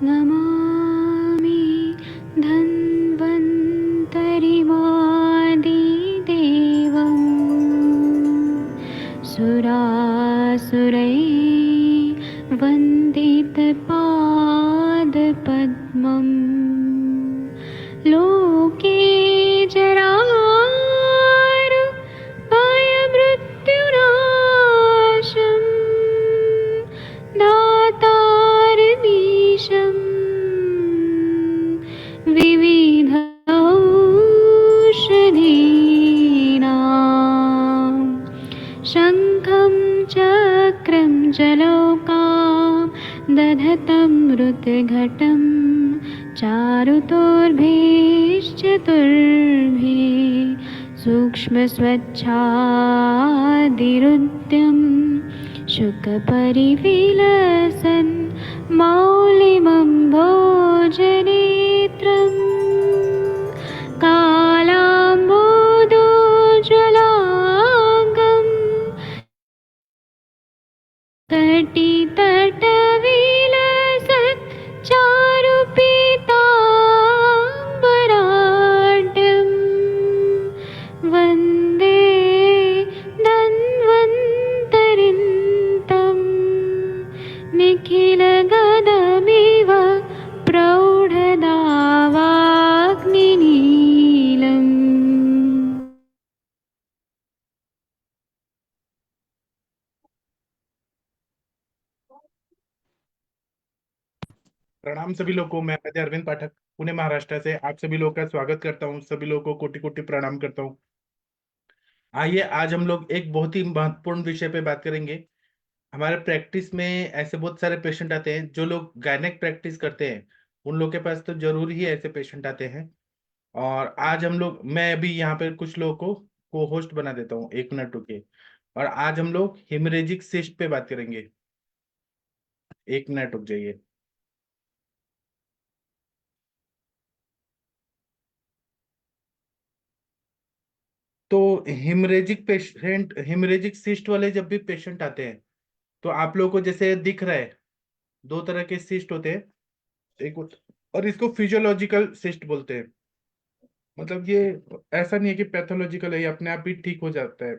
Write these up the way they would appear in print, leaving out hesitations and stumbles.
नमामि धन्वन्तरिमादिदेवम् सुरासुरैर्वन्दितपादपद्मम् लोके जरामृत्युनाशम् दातारमीशम् विविधौषधीनां शङ्खं चक्रं जलौकां दधतं मृतघटं चारुतोर्भिश्चतुर्भिः सूक्ष्मस्वच्छादिरुद्यं शुकपरिविलसन् मौलिमम्भोजनेत्रम् कालाम्बोदोज्ज्वलाङ्गम् तटितटविलसत् चारुपीताम्बराढ्यम् वन्दे धन्वन्तरिन्तम् निखिलगदमिव प्रौढदावाग्निनीलम्। प्रणाम सभी लोगों को। मैं अजय अरविंद पाठक पुणे महाराष्ट्र से आप सभी लोगों का स्वागत करता हूं। सभी लोगों को कोटि कोटि प्रणाम करता हूं। आइए आज हम लोग एक बहुत ही महत्वपूर्ण विषय पे बात करेंगे। हमारे प्रैक्टिस में ऐसे बहुत सारे पेशेंट आते हैं। जो लोग गायनेक प्रैक्टिस करते हैं उन लोग के पास तो जरूर ही ऐसे पेशेंट आते हैं। और आज हम लोग मैं अभी यहाँ पे कुछ लोगों को को होस्ट बना देता हूँ 1 मिनट रुके। और आज हम लोग हिमरेजिक सिस्ट पे बात करेंगे। 1 मिनट रुक जाइए। तो हिमरेजिक सिस्ट वाले जब भी पेशेंट आते हैं तो आप लोगों को जैसे दिख रहा है, दो तरह के सिस्ट होते हैं। और इसको फिजियोलॉजिकल सिस्ट बोलते हैं। मतलब ये ऐसा नहीं है कि पैथोलॉजिकल है, ये अपने आप भी ठीक हो जाता है।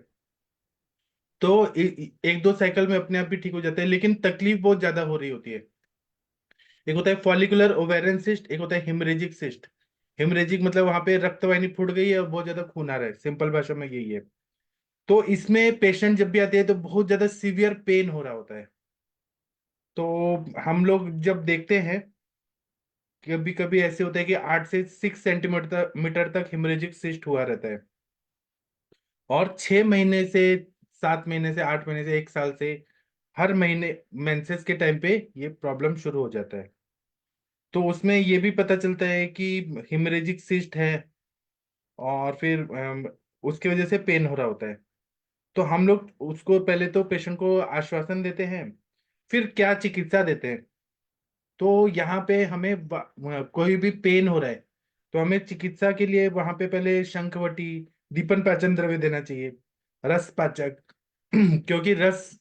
तो एक दो साइकिल में अपने आप भी ठीक हो जाता है, लेकिन तकलीफ बहुत ज्यादा हो रही होती है। एक होता है फॉलिकुलर ओवेरियन सिस्ट, एक होता है हिमरेजिक सिस्ट। हिमरेजिक मतलब वहां पे रक्त वाहिनी फूट गई है और बहुत ज्यादा खून आ रहा है, सिंपल भाषा में यही है। तो इसमें पेशेंट जब भी आते हैं तो बहुत ज्यादा सीवियर पेन हो रहा होता है। तो हम लोग जब देखते हैं, कभी कभी ऐसे होता है कि 8 से 6 सेंटीमीटर मीटर तक हिमरेजिक सिस्ट हुआ रहता है। और 6 महीने से 7 महीने से 8 महीने से 1 साल से हर महीने मेंसेस के टाइम पे ये प्रॉब्लम शुरू हो जाता है। तो उसमें ये भी पता चलता है कि हिमरेजिक सिस्ट है। और फिर उसकी वजह से पेन हो रहा होता है। तो हम लोग उसको पहले तो पेशेंट को आश्वासन देते हैं, फिर क्या चिकित्सा देते हैं। तो यहाँ पे हमें कोई भी पेन हो रहा है तो हमें चिकित्सा के लिए वहां पे पहले शंखवटी, दीपन पाचन द्रव्य देना चाहिए, रस पाचक। क्योंकि रस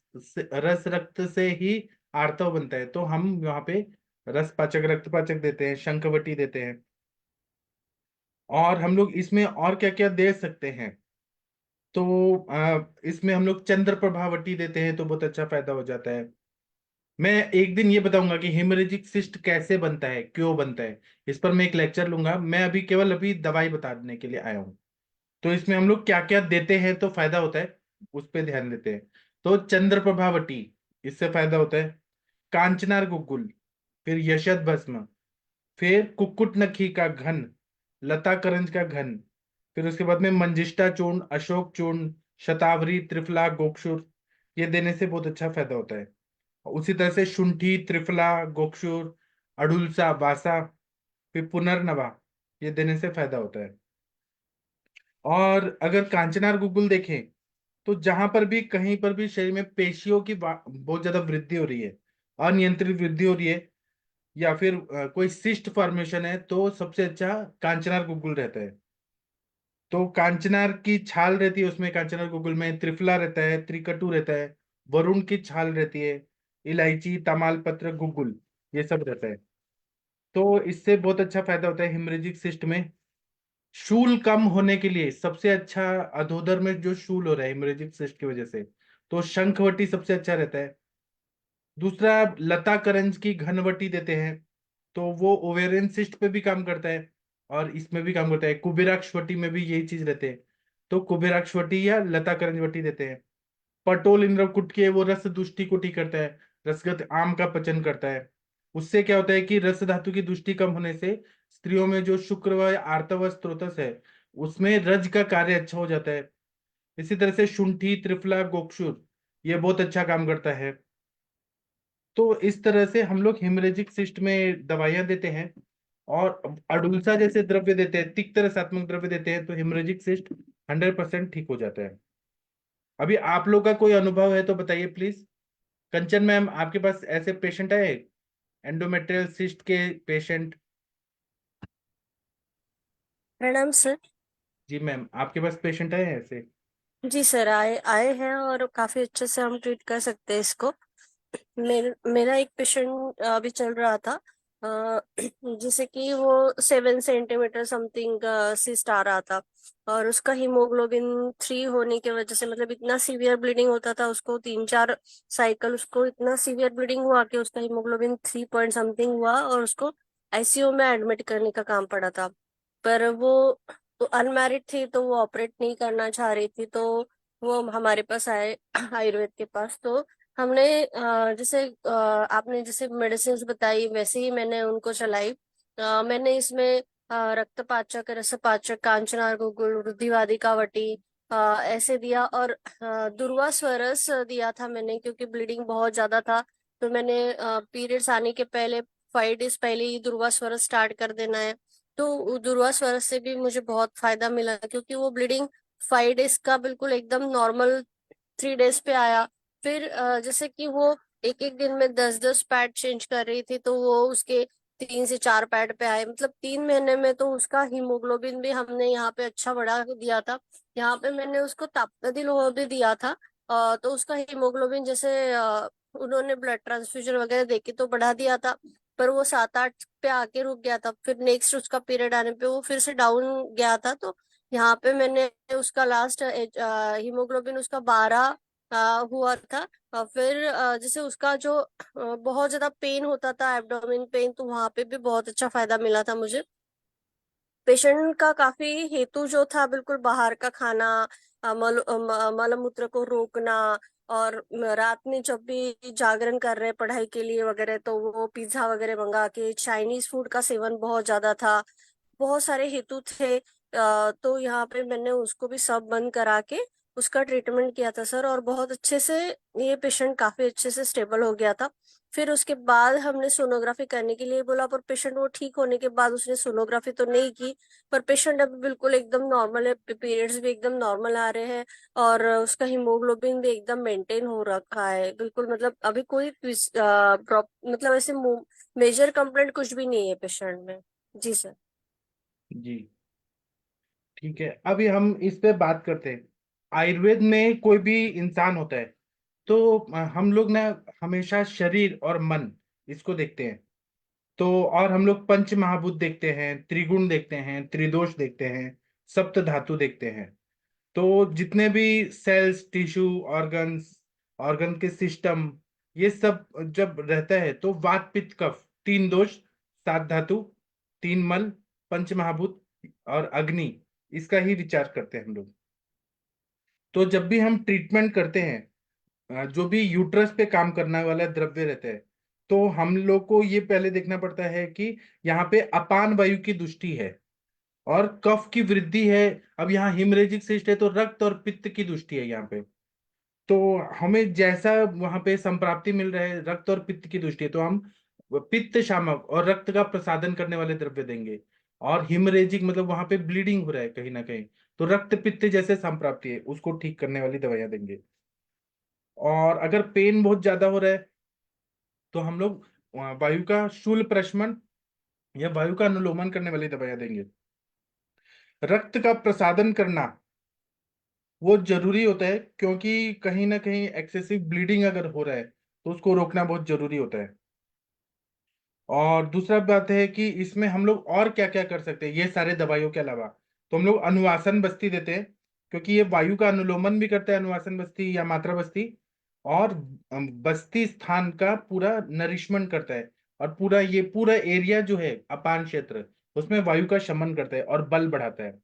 रक्त से ही आर्तव बनता है। तो हम वहां पे रस पाचक, रक्त पाचक देते हैं, शंखवटी देते हैं। और हम लोग इसमें और क्या क्या दे सकते हैं, तो इसमें हम लोग चंद्र प्रभावटी देते हैं तो बहुत अच्छा फायदा हो जाता है। मैं एक दिन ये बताऊंगा कि हेमरेजिक सिस्ट कैसे बनता है, क्यों बनता है। इस पर मैं एक लेक्चर लूंगा। मैं अभी केवल अभी दवाई बताने के लिए आया हूँ। तो इसमें हम लोग क्या क्या देते हैं तो फायदा होता है, उस पर ध्यान देते हैं। तो चंद्र प्रभावटी, इससे फायदा होता है। कांचनार गुग्गुल, फिर यशत भस्म, फिर कुक्कुट नखी का घन, लता करंज का घन, फिर उसके बाद में मंजिष्ठा चूर्ण, अशोक चूर्ण, शतावरी, त्रिफला, गोक्षुर, ये देने से बहुत अच्छा फायदा होता है। उसी तरह से शुंठी, त्रिफला, गोक्षुर, अड़ुलसा, बासा, फिर पुनर्नवा, ये देने से फायदा होता है। और अगर कांचनार गुग्गुल देखें तो जहां पर भी कहीं पर भी शरीर में पेशियों की बहुत ज्यादा वृद्धि हो रही है, अनियंत्रित वृद्धि हो रही है, या फिर कोई सिस्ट फॉर्मेशन है, तो सबसे अच्छा कांचनार गुग्गुल रहता है। तो कांचनार की छाल रहती है उसमें, कांचनार गुग्गुल में त्रिफला रहता है, त्रिकटु रहता है, वरुण की छाल रहती है, इलायची, तमालपत्र, गुग्गुल, ये सब रहता है। तो इससे बहुत अच्छा फायदा होता है हिमरेजिक सिस्ट में। शूल कम होने के लिए सबसे अच्छा, अधोदर में जो शूल हो रहा है हिमरेजिक सिस्ट की वजह से, तो शंखवटी सबसे अच्छा रहता है। दूसरा, लता करंज की घनवटी देते हैं, तो वो ओवेरियन सिस्ट पे भी काम करता है और इसमें भी काम करता है। कुबेराक्षवटी में भी यही चीज रहते हैं, तो कुबेराक्षवटी या लता करंजवटी देते हैं। पटोल इंद्र कुटके, वो रस दुष्टि को ठीक करता है, रसगत आम का पचन करता है। उससे क्या होता है कि रस धातु की दुष्टि कम होने से स्त्रियों में जो शुक्र व आर्तव स्त्रोतस है उसमें रज का कार्य अच्छा हो जाता है। इसी तरह से शुंठी, त्रिफला, गोक्षुर ये बहुत अच्छा काम करता है। तो इस तरह से हम लोग हिमरेजिक सिस्ट में दवाइयां देते हैं। और अडुल्सा जैसे द्रव्य देते हैं, तिक्त रसात्मक द्रव्य देते हैं, तो हिमरेजिक सिस्ट 100% ठीक हो जाता है। अभी आप लोग का कोई अनुभव है तो बताइए प्लीज। कंचन मैम, आपके पास ऐसे पेशेंट आए, एंडोमेट्रियल सिस्ट के पेशेंट? प्रणाम सर। जी मैम, आपके पास पेशेंट आए हैं ऐसे? जी सर, आए आए हैं और काफी अच्छे से हम ट्रीट कर सकते हैं इसको। मेरा एक पेशेंट अभी चल रहा था, जिसे कि वो 7 सेंटीमीटर समथिंग सिस्ट आ रहा था। और उसका हीमोग्लोबिन 3 होने की वजह से, मतलब इतना सीवियर ब्लीडिंग होता था उसको, 3-4 साइकिल उसको इतना सीवियर ब्लीडिंग हुआ कि उसका हीमोग्लोबिन 3 पॉइंट समथिंग हुआ और उसको आईसीयू में एडमिट करने का काम पड़ा था। पर वो तो अनमैरिड थी, तो वो ऑपरेट नहीं करना चाह रही थी, तो वो हमारे पास आए आयुर्वेद के पास। तो हमने जैसे आपने जैसे मेडिसिन बताई वैसे ही मैंने उनको चलाई। मैंने इसमें रक्तपाचक, रसपाचक, कांचनार गुगुल, रुधिवादिका वटी ऐसे दिया। और दुर्वा स्वरस दिया था मैंने, क्योंकि ब्लीडिंग बहुत ज्यादा था। तो मैंने पीरियड्स आने के पहले 5 डेज पहले ही दुर्वा स्वरस स्टार्ट कर देना है। तो दुर्वा स्वरस से भी मुझे बहुत फायदा मिला, क्योंकि वो ब्लीडिंग 5 डेज का बिल्कुल एकदम नॉर्मल 3 डेज पे आया। फिर जैसे कि वो एक एक दिन में 10-10 पैड चेंज कर रही थी, तो वो उसके 3 से 4 पैड पे आए। मतलब 3 महीने में तो उसका हीमोग्लोबिन भी हमने यहाँ पे अच्छा बढ़ा दिया था। यहाँ पे मैंने उसको ताप्तादिल भी दिया था। तो उसका हीमोग्लोबिन जैसे उन्होंने ब्लड ट्रांसफ्यूजन वगैरह देके तो बढ़ा दिया था, पर वो 7-8 पे आके रुक गया था। फिर नेक्स्ट उसका पीरियड आने पे वो फिर से डाउन गया था। तो यहाँ पे मैंने उसका लास्ट हीमोग्लोबिन उसका 12 हुआ था। फिर जैसे उसका जो बहुत ज्यादा पेन होता था, एब्डोमेन पेन, तो वहां पे भी बहुत अच्छा फायदा मिला था मुझे। पेशेंट का काफी हेतु जो था, बिल्कुल बाहर का खाना, मल मूत्र को रोकना, और रात में जब भी जागरण कर रहे हैं पढ़ाई के लिए वगैरह, तो वो पिज्जा वगैरह मंगा के, चाइनीज फूड का सेवन बहुत ज्यादा था। बहुत सारे हेतु थे। तो यहाँ पे मैंने उसको भी सब बंद करा के उसका ट्रीटमेंट किया था सर, और बहुत अच्छे से ये पेशेंट काफी अच्छे से स्टेबल हो गया था। फिर उसके बाद हमने सोनोग्राफी करने के लिए बोला, पर पेशेंट वो ठीक होने के बाद उसने सोनोग्राफी तो नहीं की। पर पेशेंट अभी बिल्कुल एकदम नॉर्मल है, पीरियड्स भी एकदम नॉर्मल आ रहे हैं, और उसका हीमोग्लोबिन भी एकदम मेंटेन हो रखा है बिल्कुल। मतलब अभी कोई मतलब ऐसे मेजर कंप्लेंट कुछ भी नहीं है पेशेंट में। जी सर। जी ठीक है, अभी हम इस पे बात करते हैं। आयुर्वेद में कोई भी इंसान होता है तो हम लोग ना हमेशा शरीर और मन इसको देखते हैं। तो और हम लोग पंच महाभूत देखते हैं, त्रिगुण देखते हैं, त्रिदोष देखते हैं, सप्त धातु देखते हैं। तो जितने भी सेल्स, टिश्यू, ऑर्गन्स, ऑर्गन के सिस्टम, ये सब जब रहता है तो वात पित्त कफ, 3 दोष, 7 धातु, 3 मल, पंच महाभूत और अग्नि, इसका ही विचार करते हैं हम लोग। तो जब भी हम ट्रीटमेंट करते हैं, जो भी यूट्रस पे काम करने वाला द्रव्य रहता है, तो हम लोग को ये पहले देखना पड़ता है कि यहाँ पे अपान वायु की दृष्टि है और कफ की वृद्धि है। अब यहाँ हिमरेजिक सिस्ट है तो रक्त और पित्त की दृष्टि है यहाँ पे। तो हमें जैसा वहां पे संप्राप्ति मिल रहा है रक्त और पित्त की दृष्टि है, तो हम पित्त शामक और रक्त का प्रसादन करने वाले द्रव्य देंगे। और हिमरेजिक मतलब वहां पे ब्लीडिंग हो रहा है कहीं ना कहीं, तो रक्त पित्त जैसे संप्राप्ति है उसको ठीक करने वाली दवाइयां देंगे। और अगर पेन बहुत ज्यादा हो रहा है तो हम लोग वायु का शूल प्रशमन या वायु का अनुलोमन करने वाली दवाइयां देंगे। रक्त का प्रसादन करना वो जरूरी होता है, क्योंकि कहीं ना कहीं एक्सेसिव ब्लीडिंग अगर हो रहा है तो उसको रोकना बहुत जरूरी होता है। और दूसरा बात है कि इसमें हम लोग और क्या क्या कर सकते हैं ये सारे दवाइयों के अलावा। तो हम लोग अनुवासन बस्ती देते हैं, क्योंकि ये वायु का अनुलोमन भी करता है, अनुवासन बस्ती या मात्रा बस्ती। और बस्ती स्थान का पूरा नरिशमेंट करता है, और पूरा ये पूरा एरिया जो है अपान क्षेत्र, उसमें वायु का शमन करता है और बल बढ़ाता है।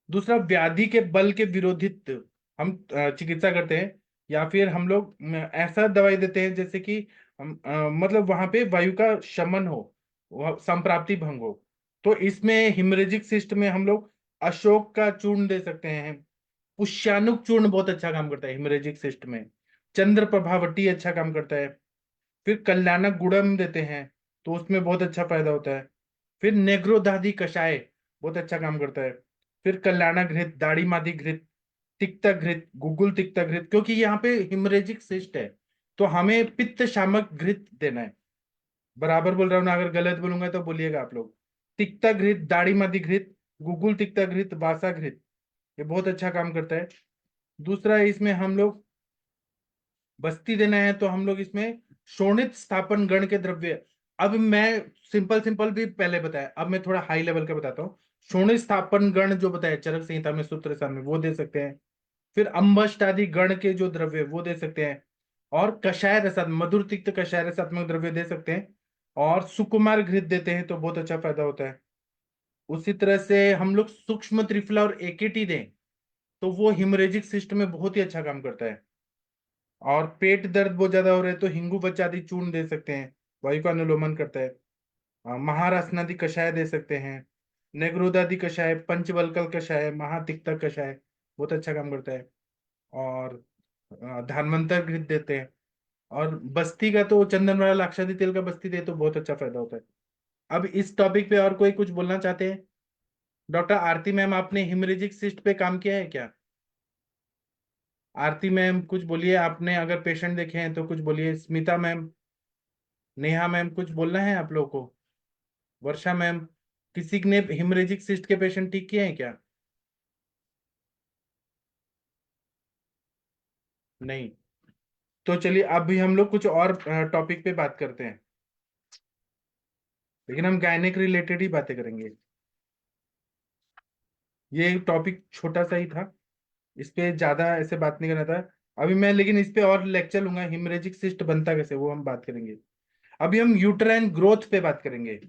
दूसरा, व्याधि के बल के विरोधित हम चिकित्सा करते हैं, या फिर हम लोग ऐसा दवाई देते हैं जैसे कि मतलब वहां पे वायु का शमन हो, संप्राप्ति भंग हो। तो इसमें हिमरेजिक सिस्ट में हम लोग अशोक का चूर्ण दे सकते हैं। पुष्यानुक चूर्ण बहुत अच्छा काम करता है हिमरेजिक सिस्ट में। चंद्र प्रभावटी अच्छा काम करता है। फिर कल्याणक गुड़म देते हैं, तो उसमें बहुत अच्छा फायदा होता है। फिर नेग्रोदादी कषाय बहुत अच्छा काम करता है। फिर कल्याणक घृत, दाढ़ी मादी घृत, तिक्ता घृत, गुगुल तिक्ता घृत, क्योंकि यहाँ पे हिमरेजिक सिस्ट है, तो हमें पित्त शामक घृत देना है। बराबर बोल रहा हूँ ना? अगर गलत बोलूंगा तो बोलिएगा आप लोग। तिक्ता घृत, दाढ़ी मादी घृत, गुगुल तिक्ता घृत, वासा घृत, ये बहुत अच्छा काम करता है। दूसरा, इसमें हम लोग बस्ती देना है, तो हम लोग इसमें शोणित स्थापन गण के द्रव्य। अब मैं सिंपल सिंपल भी पहले बताया, अब मैं थोड़ा हाई लेवल का बताता हूँ। शोणित स्थापन गण जो बताया चरक संहिता में, सूत्र सार में, वो दे सकते हैं। फिर अम्बष्ट आदि गण के जो द्रव्य वो दे सकते हैं। और कषाय रसात्मक, मधुर तिक्त कषाय रसात्मक द्रव्य दे सकते हैं। और सुकुमार घृत देते हैं तो बहुत अच्छा फायदा होता है। उसी तरह से हम लोग सूक्ष्म त्रिफला और एकेटी दें, तो वो हिमरेजिक सिस्टम में बहुत ही अच्छा काम करता है। और पेट दर्द बहुत ज्यादा हो रहा है तो हिंगू बच्चा आदि चूर्ण दे सकते हैं, वायु का अनुलोमन करता है। महारासनादि कषाय दे सकते हैं। नेग्रोदादि कषाय, पंचवल्कल कषाय, महातिक्ता कषाय बहुत अच्छा काम करता है। और धान्वंतर घृत देते हैं। और बस्ती का तो चंदन वाला लाक्षादी तेल का बस्ती दे तो बहुत अच्छा फायदा होता है। अब इस टॉपिक पे और कोई कुछ बोलना चाहते हैं? डॉक्टर आरती मैम, आपने हिमरेजिक सिस्ट पे काम किया है क्या? आरती मैम कुछ बोलिए, आपने अगर पेशेंट देखे हैं तो कुछ बोलिए। स्मिता मैम, नेहा मैम, कुछ बोलना है आप लोगों को? वर्षा मैम, किसी ने हिमरेजिक सिस्ट के पेशेंट ठीक किए हैं क्या? नहीं। तो चलिए अभी हम लोग कुछ और टॉपिक पे बात करते हैं, लेकिन हम गायनेक रिलेटेड ही बातें करेंगे। ये टॉपिक छोटा सा ही था, इस पे ज्यादा ऐसे बात नहीं करना था अभी मैं, लेकिन इस पे और लेक्चर लूंगा। हिमरेजिक सिस्ट बनता कैसे वो हम बात करेंगे। अभी हम यूट्राइन ग्रोथ पे बात करेंगे।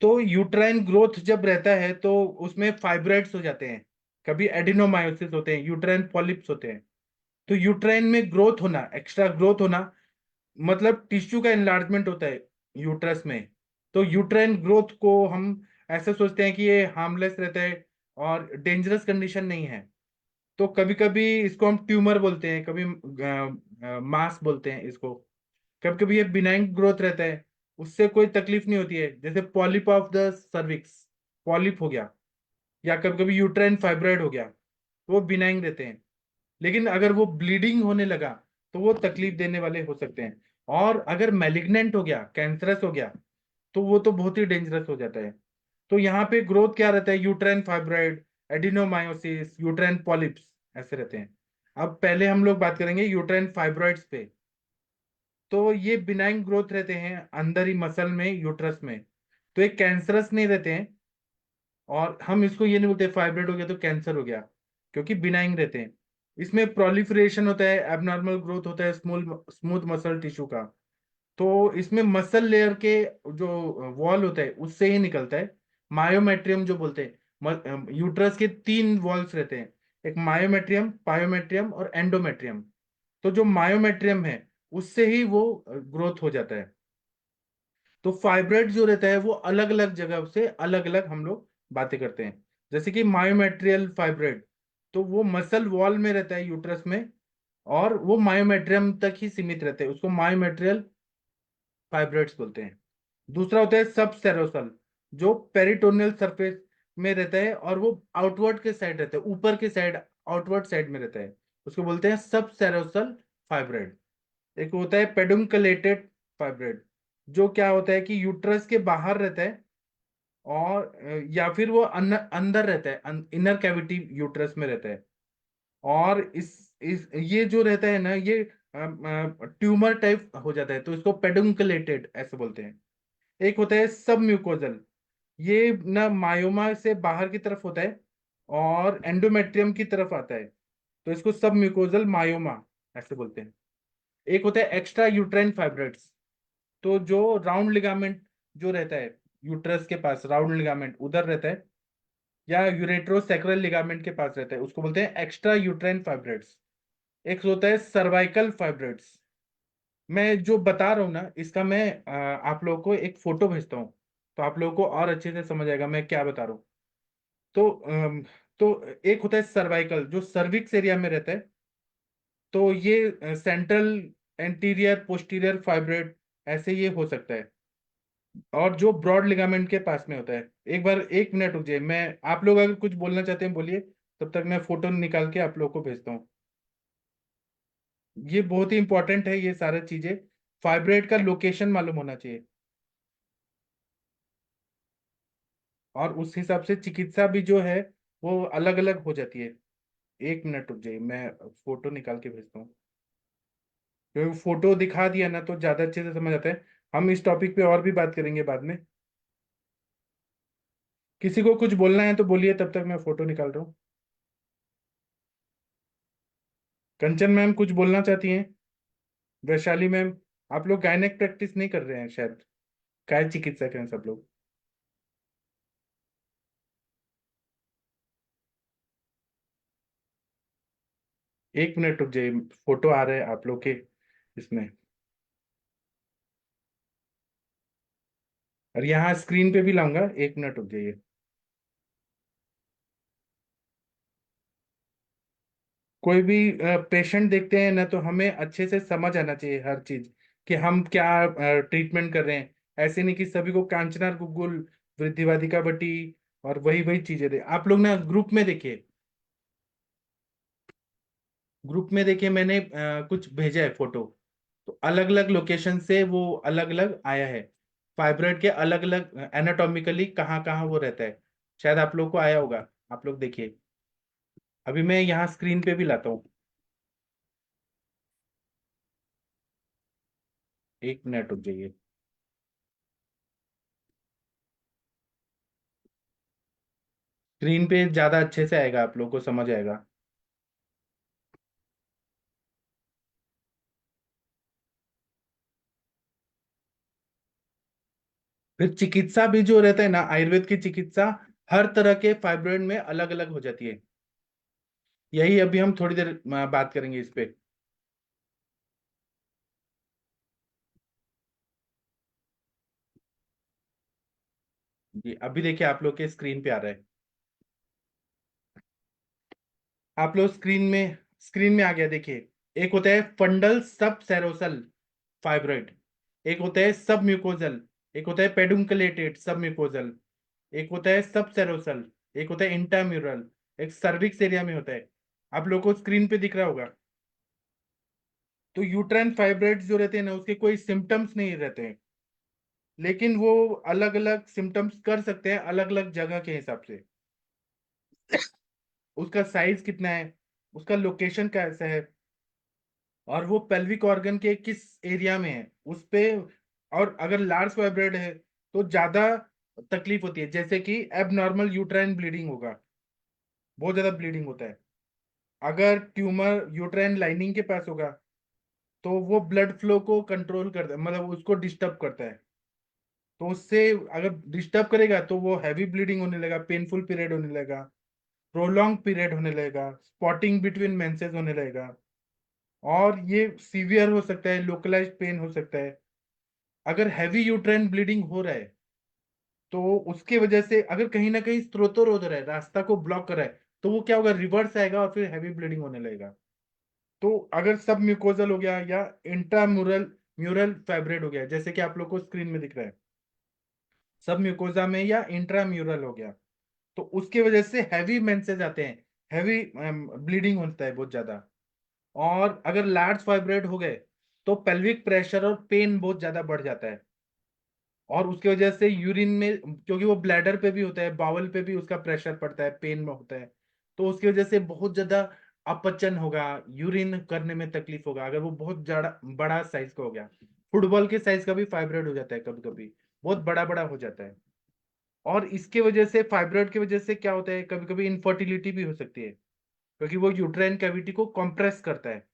तो यूट्राइन ग्रोथ जब रहता है तो उसमें फाइब्रॉइड्स हो जाते हैं, कभी एडिनोमायोसिस होते हैं, यूट्राइन पॉलिप्स होते हैं। तो यूट्राइन में ग्रोथ होना, एक्स्ट्रा ग्रोथ होना, मतलब टिश्यू का एनलार्जमेंट होता है यूट्रस में। तो यूट्राइन ग्रोथ को हम ऐसे सोचते हैं कि ये हार्मलेस रहता है और डेंजरस कंडीशन नहीं है। तो कभी कभी इसको हम ट्यूमर बोलते हैं, कभी मास बोलते हैं इसको। कभी कभी ये बिनाइन ग्रोथ रहता है, उससे कोई तकलीफ नहीं होती है, जैसे polyp of the cervix, polyp हो गया, या कभी कभी यूट्राइन फाइब्रॉइड हो गया, तो वो बिनाइन रहते हैं। लेकिन अगर वो ब्लीडिंग होने लगा तो वो तकलीफ देने वाले हो सकते हैं। और अगर मैलिग्नेंट हो गया, कैंसरस हो गया, तो वो तो बहुत ही डेंजरस हो जाता है। तो यहाँ पे ग्रोथ क्या रहता है? Uterine fibroid, adenomyosis, uterine polyps, ऐसे रहते हैं। अब पहले हम लोग बात करेंगे यूट्राइन फाइब्रॉइड्स पे। तो ये बिनाइन ग्रोथ रहते हैं अंदर ही मसल में, यूट्रस में। तो एक कैंसरस नहीं रहते हैं, और हम इसको ये नहीं बोलते फाइब्रॉइड हो गया तो कैंसर हो गया, क्योंकि बिनाइन रहते हैं। इसमें प्रोलिफरेशन होता है, एबनॉर्मल ग्रोथ होता है स्मूथ मसल टिश्यू का। तो इसमें मसल लेयर के जो वॉल होता है उससे ही निकलता है। मायोमेट्रियम जो बोलते हैं, यूट्रस के 3 वॉल्स रहते हैं, एक मायोमेट्रियम, पायोमेट्रियम और एंडोमेट्रियम। तो जो मायोमेट्रियम है उससे ही वो ग्रोथ हो जाता है। तो फाइब्रॉइड जो रहता है वो अलग अलग जगह से अलग अलग हम लोग बातें करते हैं। जैसे कि मायोमेट्रियल फाइब्रॉइड, तो वो मसल वॉल में रहता है यूट्रस में, और वो मायोमेट्रियम तक ही सीमित रहते हैं, उसको मायोमेट्रियल फाइब्रॉइड्स बोलते हैं। दूसरा होता है सब सेरोसल, जो पेरिटोनियल सरफेस में रहता है, और वो आउटवर्ड के साइड रहता है, ऊपर के साइड, आउटवर्ड साइड में रहता है, उसको बोलते हैं सब सेरोसल फाइब्रॉइड। एक होता है पेडुंकलेटेड फाइब्रॉइड, जो क्या होता है कि यूट्रस के बाहर रहता है, और या फिर वो अंदर रहता है, इनर कैविटी यूट्रस में रहता है। और इस ये जो रहता है ना, ये ट्यूमर टाइप हो जाता है, तो इसको पेडुंकलेटेड ऐसे बोलते हैं। एक होता है सब म्यूकोजल, ये ना मायोमा से बाहर की तरफ होता है और एंडोमेट्रियम की तरफ आता है, तो इसको सब म्यूकोजल मायोमा ऐसे बोलते हैं। एक होता है एक्स्ट्रा यूट्राइन फाइब्रोइड्स, तो जो राउंड लिगामेंट जो रहता है यूट्रस के पास, राउंड लिगामेंट उधर रहता है, या यूरेट्रोसेक्रल लिगामेंट के पास रहता है, उसको बोलते हैं एक्स्ट्रा यूट्राइन फाइब्रोइड्स। एक होता है सर्वाइकल फाइब्रोइड्स। मैं जो बता रहा हूँ ना, इसका मैं आप लोगों को एक फोटो भेजता हूँ, तो आप लोगों को और अच्छे से समझ आएगा मैं क्या बता रहा हूँ। तो एक होता है सर्वाइकल, जो सर्विक्स एरिया में रहता है, तो ये सेंट्रल, एंटीरियर, पोस्टीरियर फाइब्रोइड ऐसे ये हो सकता है। और जो ब्रॉड लिगामेंट के पास में होता है, एक बार 1 मिनट रुक जाइए, मैं आप लोग अगर कुछ बोलना चाहते हैं बोलिए, तब तक मैं फोटो निकाल के आप लोग को भेजता हूँ। ये बहुत ही इंपॉर्टेंट है, ये सारी चीजें फाइब्रोइड का लोकेशन मालूम होना चाहिए, और उस हिसाब से चिकित्सा भी जो है वो अलग अलग हो जाती है। 1 मिनट रुक जाइए, मैं फोटो निकाल के भेजता हूँ, क्योंकि फोटो दिखा दिया ना तो ज्यादा अच्छे से समझ आता है। हम इस टॉपिक पे और भी बात करेंगे बाद में। किसी को कुछ बोलना है तो बोलिए, तब तक मैं फोटो निकाल रहा हूँ। कंचन मैम कुछ बोलना चाहती हैं? वैशाली मैम, आप लोग गायनेक प्रैक्टिस नहीं कर रहे हैं शायद, काय चिकित्सक हैं सब लोग। 1 मिनट रुक जाइए, फोटो आ रहा है आप लोग के इसमें, और यहाँ स्क्रीन पे भी लाऊंगा। 1 मिनट रुक जाइए। कोई भी पेशेंट देखते हैं ना, तो हमें अच्छे से समझ आना चाहिए हर चीज, कि हम क्या ट्रीटमेंट कर रहे हैं। ऐसे नहीं कि सभी को कांचना गुगुल, वृद्धिवादिका बटी और वही वही चीजें दे। आप लोग ना ग्रुप में देखिए, ग्रुप में देखिए, मैंने कुछ भेजा है फोटो, तो अलग अलग लोकेशन से वो अलग अलग आया है। फाइब्रॉइड के अलग अलग एनाटॉमिकली कहाँ कहाँ वो रहता है, शायद आप लोग को आया होगा। आप लोग देखिए, अभी मैं यहाँ स्क्रीन पे भी लाता हूँ। 1 मिनट रुक जाइए। स्क्रीन पे ज्यादा अच्छे से आएगा, आप लोग को समझ आएगा। फिर चिकित्सा भी जो रहता है ना, आयुर्वेद की चिकित्सा हर तरह के फाइब्रॉइड में अलग अलग हो जाती है। यही अभी हम थोड़ी देर बात करेंगे इस पे। जी अभी देखिए, आप लोग के स्क्रीन पे आ रहा है। आप लोग स्क्रीन में आ गया, देखिए। एक होता है फंडल सब सेरोसल फाइब्रॉइड, एक होता है सब म्यूकोजल, एक होता है पेडुंकलेटेड सब म्यूकोजल, एक होता है सब सेरोसल, एक होता है इंट्राम्यूरल, एक सर्विक्स एरिया में होता है। आप लोग को स्क्रीन पे दिख रहा होगा। तो यूट्राइन फाइब्रॉइड्स जो रहते हैं ना, उसके कोई सिम्टम्स नहीं रहते हैं, लेकिन वो अलग अलग सिम्टम्स कर सकते हैं अलग अलग जगह के हिसाब से। उसका साइज कितना है, उसका लोकेशन कैसा है, और वो पेल्विक ऑर्गन के किस एरिया में है उस पे। और अगर लार्ज फाइब्रॉइड है तो ज्यादा तकलीफ होती है, जैसे कि एबनॉर्मल यूट्राइन ब्लीडिंग होगा, बहुत ज्यादा ब्लीडिंग होता है। अगर ट्यूमर यूट्राइन लाइनिंग के पास होगा, तो वो ब्लड फ्लो को कंट्रोल करता है, मतलब उसको डिस्टर्ब करता है। तो उससे अगर डिस्टर्ब करेगा तो वो हैवी ब्लीडिंग होने लगेगा, पेनफुल पीरियड होने लगेगा, प्रोलॉन्ग पीरियड होने लगेगा, स्पॉटिंग बिटवीन मेंसेस होने लगेगा, और ये सीवियर हो सकता है, लोकलाइज्ड पेन हो सकता है। अगर हैवी यूट्राइन ब्लीडिंग हो रहा है, तो उसके वजह से अगर कहीं ना कहीं स्त्रोतोरोध है, रास्ता को ब्लॉक कर रहा है, तो वो क्या होगा, रिवर्स आएगा और फिर हैवी ब्लीडिंग होने लगेगा। तो अगर सब म्यूकोजल हो गया या इंट्राम्यूरल म्यूरल फाइब्रोइड हो गया, जैसे कि आप लोग को स्क्रीन में दिख रहा है, सब म्यूकोजा में या इंट्राम्यूरल हो गया, तो उसके वजह से हैवी मेंसेस आते हैं, हैवी ब्लीडिंग होता है बहुत ज्यादा। और अगर लार्ज फाइब्रोइड हो गए, तो पेल्विक प्रेशर और पेन बहुत ज्यादा बढ़ जाता है, और उसकी वजह से यूरिन में, क्योंकि वो ब्लैडर पे भी होता है, बावल पे भी उसका प्रेशर पड़ता है, पेन में होता है, तो उसकी वजह से बहुत ज्यादा अपचन होगा, यूरिन करने में तकलीफ होगा, अगर वो बहुत ज्यादा बड़ा साइज का हो गया। फुटबॉल के साइज का भी फाइब्रोइड हो जाता है कभी कभी, बहुत बड़ा बड़ा हो जाता है। और इसके वजह से, फाइब्रॉइड की वजह से क्या होता है, कभी कभी इनफर्टिलिटी भी हो सकती है, क्योंकि वो यूट्राइन कैविटी को कंप्रेस करता है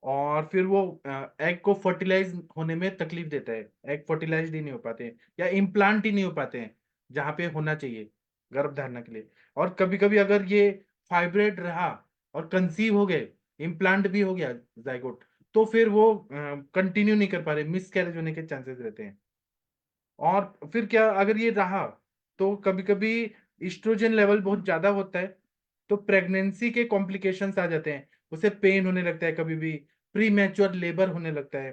और फिर वो एग को फर्टिलाइज होने में तकलीफ देता है। एग फर्टिलाइज ही नहीं हो पाते हैं या इम्प्लांट ही नहीं हो पाते हैं जहाँ पे होना चाहिए गर्भ धारणा के लिए। और कभी कभी अगर ये फाइब्रेट रहा और कंसीव हो गए, इम्प्लांट भी हो गया जाइगोट, तो फिर वो कंटिन्यू नहीं कर पा रहे, मिस कैरेज होने के चांसेस रहते हैं। और फिर क्या, अगर ये रहा तो कभी कभी इस्ट्रोजन लेवल बहुत ज्यादा होता है, तो प्रेगनेंसी के कॉम्प्लिकेशंस आ जाते हैं। उसे पेन होने लगता है, कभी भी प्री मैच्योर लेबर होने लगता है,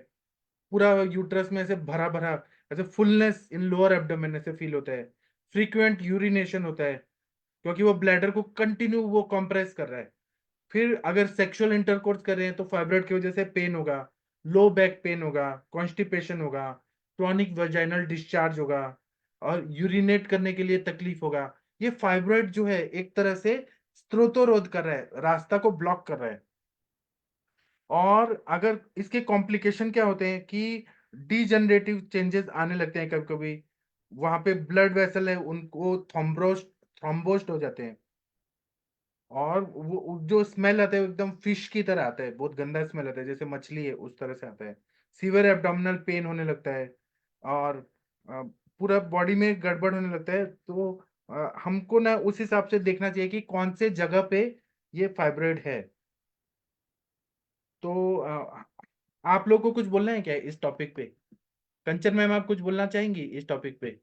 पूरा यूट्रस में ऐसे भरा भरा, ऐसे फुलनेस इन लोअर एब्डोमेन ऐसे फील होता है। फ्रीक्वेंट यूरिनेशन होता है, क्योंकि वो ब्लैडर को कंटिन्यू वो कंप्रेस कर रहा है। फिर अगर सेक्सुअल इंटरकोर्स कर रहे हैं तो फाइब्रॉइड की वजह से पेन होगा, लो बैक पेन होगा, कॉन्स्टिपेशन होगा, क्रॉनिक वजाइनल डिस्चार्ज होगा, और यूरिनेट करने के लिए तकलीफ होगा। ये फाइब्रॉइड जो है एक तरह से स्त्रोतोरोध कर रहा है, रास्ता को ब्लॉक कर रहा है। और अगर इसके कॉम्प्लिकेशन क्या होते हैं कि डीजनरेटिव चेंजेस आने लगते हैं, कभी कभी वहां पे ब्लड वेसल है उनको थ्रोम्बोस्ट हो जाते हैं, और वो जो स्मेल आता है वो एकदम फिश की तरह आता है, बहुत गंदा स्मेल आता है, जैसे मछली है उस तरह से आता है। सीवियर एब्डोमिनल पेन होने लगता है, और पूरा बॉडी में गड़बड़ होने लगता है। तो हमको ना उस हिसाब से देखना चाहिए कि कौन से जगह पे ये फाइब्रॉइड है। तो आप लोग को कुछ बोलना है क्या इस टॉपिक पे? कंचन मैम, आप कुछ बोलना चाहेंगी इस टॉपिक पे?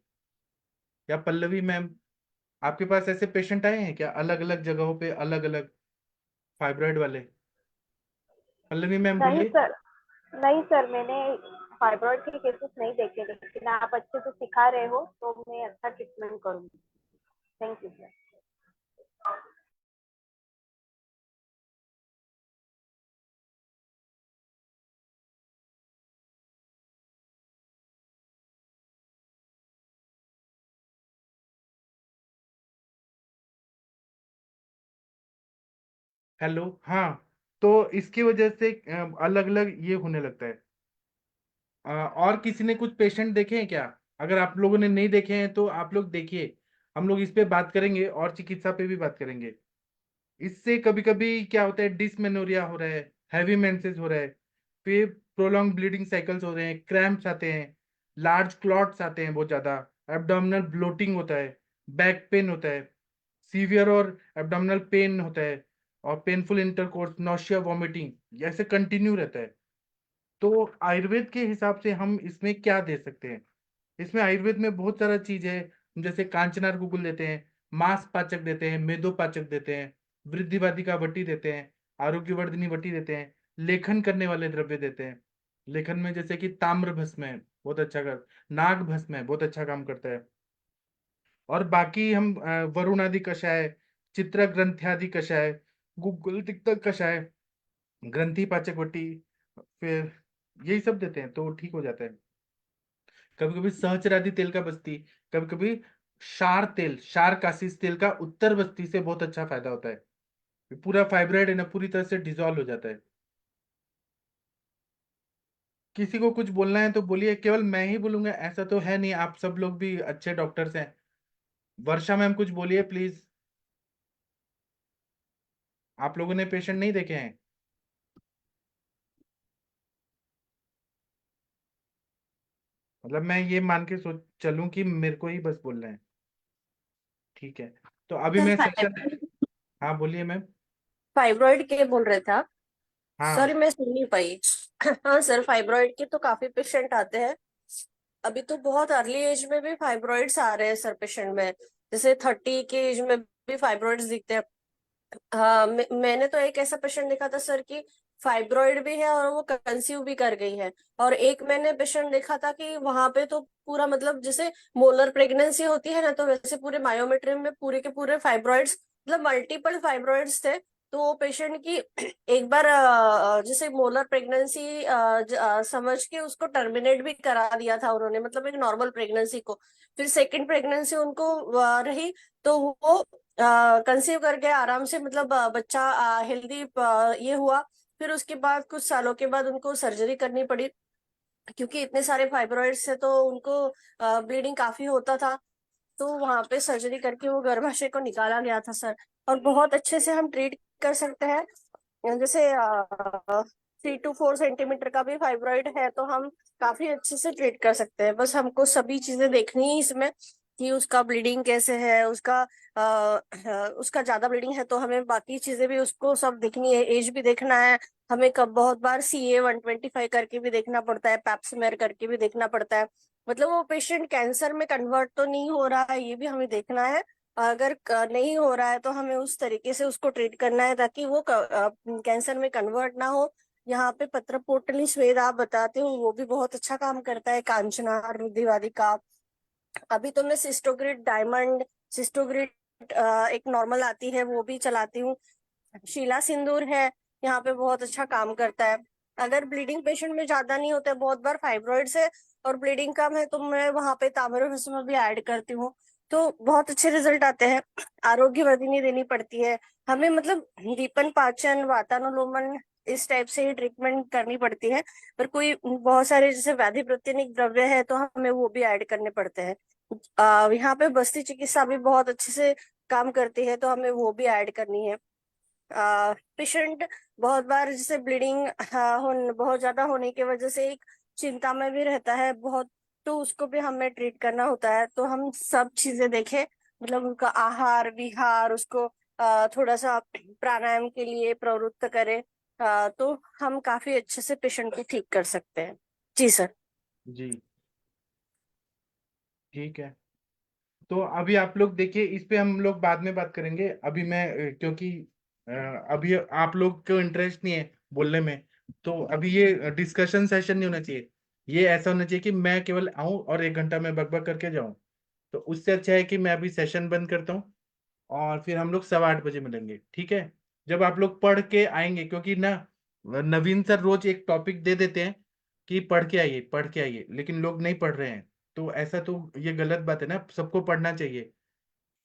या पल्लवी मैम, आपके पास ऐसे पेशेंट आए हैं क्या अलग अलग जगहों पे, अलग अलग फाइब्रॉइड वाले? पल्लवी मैम नहीं बोलिए। सर, नहीं सर, मैंने फाइब्रॉइड के केसेस नहीं देखे, लेकिन आप अच्छे से सिखा रहे हो तो मैं अच्छा ट्रीटमेंट करूंगी। Thank you sir. हेलो, हाँ। तो इसकी वजह से अलग अलग ये होने लगता है। और किसी ने कुछ पेशेंट देखे हैं क्या? अगर आप लोगों ने नहीं देखे हैं तो आप लोग देखिए, हम लोग इस पे बात करेंगे और चिकित्सा पे भी बात करेंगे। इससे कभी कभी क्या होता है, डिसमेनोरिया हो रहा है, हैवी मेंसेस हो रहा है, फिर प्रोलॉन्ग ब्लीडिंग साइकिल्स हो रहे हैं, क्रैम्प्स आते हैं, लार्ज क्लॉट्स आते हैं बहुत ज्यादा, एब्डोमिनल ब्लोटिंग होता है, बैक पेन होता है, सीवियर और एब्डोमिनल पेन होता है, और पेनफुल इंटरकोर्स, नोशिया, वॉमिटिंग ऐसे कंटिन्यू रहता है। तो आयुर्वेद के हिसाब से हम इसमें क्या दे सकते हैं? इसमें आयुर्वेद में बहुत सारा चीज है, जैसे कांचनार गुगुल देते हैं, मांस पाचक देते हैं, मेदो पाचक देते हैं, वृद्धिवादिका वटी देते हैं, आरोग्यवर्धिनी वटी देते हैं, लेखन करने वाले द्रव्य देते हैं। लेखन में जैसे कि ताम्र भस्म है, बहुत अच्छा कर, नाग भस्म है, बहुत अच्छा काम करता है। और बाकी हम वरुण आदि कषाय, चित्र ग्रंथ्यादि कषाय, गुग्गुल तिक्तक कषाय, ग्रंथि पाचक वटी, फिर यही सब देते हैं तो ठीक हो जाता है। कभी कभी सहचरादि तेल का बस्ती, कभी कभी शार तेल, शार कासिस तेल का उत्तर बस्ती से बहुत अच्छा फायदा होता है। पूरा फाइब्राइड है ना, पूरी तरह से डिजोल्व हो जाता है। किसी को कुछ बोलना है तो बोलिए, केवल मैं ही बोलूंगा ऐसा तो है नहीं, आप सब लोग भी अच्छे डॉक्टर्स हैं। वर्षा मैम कुछ बोलिए प्लीज। आप लोगों ने पेशेंट नहीं देखे हैं? मतलब मैं ये मान के सोच चलूं कि मेरे को ही बस बोलना है? ठीक है, तो अभी सर मैं सेशन। हाँ बोलिए मैम। फाइब्रॉइड के बोल रहे थे आप? हाँ। सॉरी, मैं सुन नहीं पाई। हाँ सर, फाइब्रॉइड के तो काफी पेशेंट आते हैं। अभी तो बहुत अर्ली एज में भी फाइब्रॉइड्स आ रहे हैं सर पेशेंट में। जैसे 30 के एज में भी फाइब्रॉइड्स दिखते हैं। हाँ, मैंने तो एक ऐसा पेशेंट देखा था सर कि फाइब्रॉइड भी है और वो कंसीव भी कर गई है। और एक मैंने पेशेंट देखा था कि वहां पे तो पूरा मतलब जैसे मोलर प्रेगनेंसी होती है ना, तो वैसे पूरे मायोमेट्रियम में पूरे के पूरे फाइब्रॉइड्स, मतलब मल्टीपल फाइब्रॉइड्स थे। तो वो पेशेंट की एक बार जैसे मोलर प्रेगनेंसी समझ के उसको टर्मिनेट भी करा दिया था उन्होंने, मतलब एक नॉर्मल प्रेगनेंसी को। फिर सेकंड प्रेगनेंसी उनको रही, तो वो कंसीव कर गए आराम से, मतलब बच्चा हेल्दी ये हुआ। फिर उसके बाद कुछ सालों के बाद उनको सर्जरी करनी पड़ी। क्योंकि इतने सारे फाइब्रॉइड्स है तो उनको ब्लीडिंग काफी होता था, तो वहां पे सर्जरी करके वो गर्भाशय को निकाला गया था सर। और बहुत अच्छे से हम ट्रीट कर सकते हैं। जैसे 3 to 4 सेंटीमीटर का भी फाइब्रॉइड है तो हम काफी अच्छे से ट्रीट कर सकते हैं। बस हमको सभी चीजें देखनी है इसमें कि उसका ब्लीडिंग कैसे है, उसका ज्यादा ब्लीडिंग है तो हमें बाकी चीजें भी उसको सब देखनी है, एज भी देखना है हमें। कब बहुत बार CA-125 करके भी देखना पड़ता है, पैप्समेयर करके भी देखना पड़ता है। मतलब वो पेशेंट कैंसर में कन्वर्ट तो नहीं हो रहा है, ये भी हमें देखना है। अगर नहीं हो रहा है तो हमें उस तरीके से उसको ट्रीट करना है ताकि वो कैंसर में कन्वर्ट ना हो। यहाँ पे पत्र पोटली स्वेद आप बताते हो, वो भी बहुत अच्छा काम करता है, कांचना रुधिवादिका। अभी तो मैं सिस्टोग्रिड डायमंड, सिस्टोग्रिड एक नॉर्मल आती है वो भी चलाती हूँ। शीला सिंदूर है, यहाँ पे बहुत अच्छा काम करता है। अगर ब्लीडिंग पेशेंट में ज्यादा नहीं होता है, बहुत बार फाइब्रॉइड्स है और ब्लीडिंग कम है, तो मैं वहां पे ताम्रभस्म भी ऐड करती हूँ, तो बहुत अच्छे रिजल्ट आते हैं। आरोग्यवर्धिनी देनी पड़ती है हमें, मतलब दीपन पाचन वातानुलोमन इस टाइप से ही ट्रीटमेंट करनी पड़ती है। पर कोई बहुत सारे जैसे व्याधि प्रत्यनिक द्रव्य है तो हमें वो भी ऐड करने पड़ते हैं। यहाँ पे बस्ती चिकित्सा भी बहुत अच्छे से काम करती है तो हमें वो भी ऐड करनी है। पेशेंट बहुत बार जैसे ब्लीडिंग बहुत ज्यादा होने की वजह से एक चिंता में भी रहता है बहुत, तो उसको भी हमें ट्रीट करना होता है। तो हम सब चीजें देखें, मतलब उनका आहार विहार, उसको थोड़ा सा प्राणायाम के लिए प्रवृत्त करें, तो हम काफी अच्छे से पेशेंट को ठीक कर सकते हैं। जी सर। जी ठीक है। तो अभी आप लोग देखिए, इस पे हम लोग बाद में बात करेंगे। अभी मैं क्योंकि अभी आप लोग को इंटरेस्ट नहीं है बोलने में, तो अभी ये डिस्कशन सेशन नहीं होना चाहिए। ये ऐसा होना चाहिए कि मैं केवल आऊं और 1 घंटा में बकबक करके जाऊं। तो उससे अच्छा है कि मैं अभी सेशन बंद करता हूं और फिर हम लोग 8:15 बजे मिलेंगे, ठीक है? जब आप लोग पढ़ के आएंगे, क्योंकि ना नवीन सर रोज एक टॉपिक दे देते हैं कि पढ़ के आइए पढ़ के आइए, लेकिन लोग नहीं पढ़ रहे हैं। तो ऐसा तो ये गलत बात है ना, सबको पढ़ना चाहिए।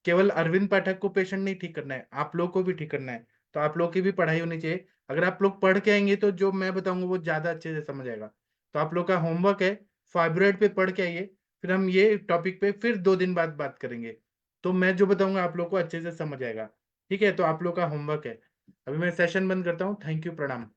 केवल अरविंद पाठक को पेशेंट नहीं ठीक करना है, आप लोग को भी ठीक करना है। तो आप लोग की भी पढ़ाई होनी चाहिए। अगर आप लोग पढ़ के आएंगे तो जो मैं बताऊंगा वो ज्यादा अच्छे से समझ आएगा। तो आप लोग का होमवर्क है, फाइब्रॉइड पे पढ़ के आइए, फिर हम ये टॉपिक पे फिर 2 दिन बाद बात करेंगे। तो मैं जो बताऊंगा आप लोग को अच्छे से समझ आएगा। ठीक है, तो आप लोग का होमवर्क है। अभी मैं सेशन बंद करता हूँ। थैंक यू, प्रणाम।